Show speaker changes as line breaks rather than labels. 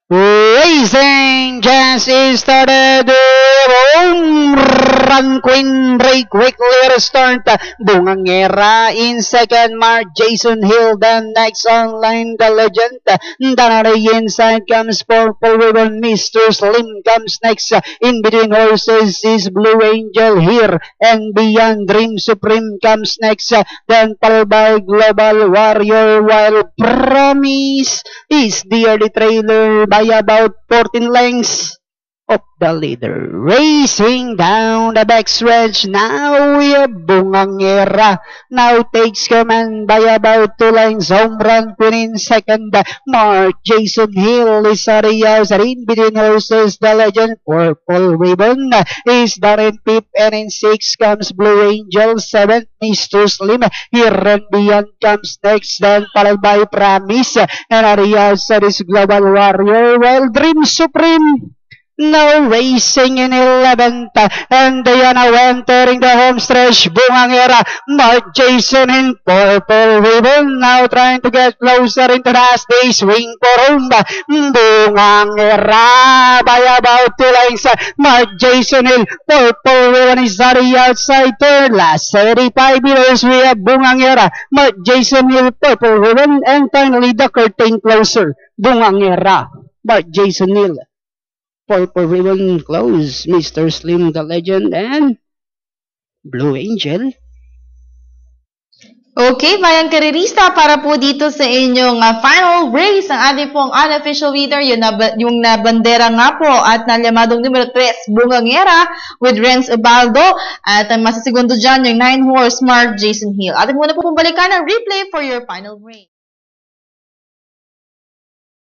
Racing just started. Home run Queen Ray quickly restart. Bungangera in second. Mark Jason Hill. The next online, the legend. Danari inside comes Purple Ribbon. Mr. Slim comes next. In between horses is Blue Angel here. And Beyond Dream Supreme comes next. Then followed by Global Warrior, while Promise is the early trailer by about 14 lengths of the leader. Racing down the backstretch. Now we have Bungangera. Now takes command by about 2 lengths. Home Run Queen in second. Mark Jason Hill is Arias. In between horses, the legend Purple Ribbon is Darren Pip. And in 6 comes Blue Angel. 7, Mr. Slim. Here and Beyond comes next. Then followed by Promise. And Arias is Global Warrior. Well, Dream Supreme. Now racing in 11th, and Diana entering the home stretch. Bungangera, Mark Jason in Purple Ribbon, now trying to get closer into last day. Swing for home. Bungangera by about 2 lengths. Mark Jason in Purple Ribbon is on the outside turn. Last 35 meters, we have Bungangera, Mark Jason Hill, Purple Ribbon, and finally the curtain closer. Bungangera, Mark Jason Hill, Purple Ribbon close, Mr. Slim the Legend, and Blue Angel.
Okay, bayang karirista, para po dito sa inyong final race, ang ating pong unofficial leader, yung nabandera nga po at nalyamadong numero 3, Bungangera with Renz Ubaldo, at ang masasegundo dyan yung 9 horse Mark Jason Hill. Ating muna po balikan ang replay for your final race.